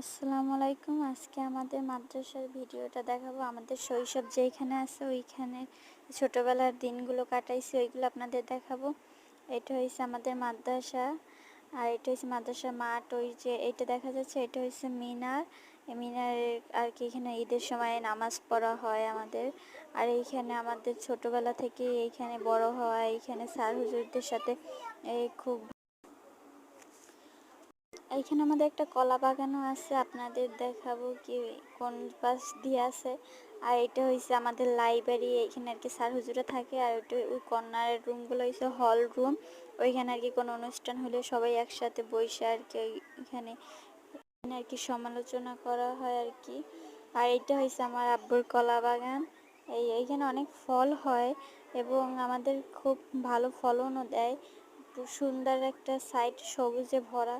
আসসালামু আলাইকুম। আজকে আমাদের মাদ্রাসার ভিডিওটা দেখাবো। আমাদের শৈশব যেইখানে আছে ওইখানে ছোটবেলার দিনগুলো কাটাইছি ওইগুলো আপনাদের দেখাবো। এটা হইছে আমাদের মাদ্রাসা, আর এটা হচ্ছে মাদ্রাসার মাঠ। ওই যে এইটা দেখা যাচ্ছে এটা হচ্ছে মিনার। এই মিনারের আর কি এখানে ঈদের সময় নামাজ পড়া হয় আমাদের। আর এইখানে আমাদের ছোটবেলা থেকে এইখানে বড় হওয়া, এইখানে স্যার হুজুরদের সাথে খুব। এইখানে আমাদের একটা কলা বাগানও আছে, আপনাদের দেখাবো কি কোন পাশ দিয়ে আছে। আর এটা হয়েছে আমাদের লাইব্রেরি, এইখানে আর কি স্যার হুজুরা থাকে। আর ওইটা ওই কর্নারের রুমগুলো হয়েছে হল রুম। ওইখানে আর কি কোনো অনুষ্ঠান হলে সবাই একসাথে বসে আর কি এখানে আর কি সমালোচনা করা হয় আর কি। আর এটা হয়েছে আমার আব্বুর কলা বাগান। এইখানে অনেক ফল হয় এবং আমাদের খুব ভালো ফলনও দেয়। সুন্দর একটা সাইড সবুজে ভরা।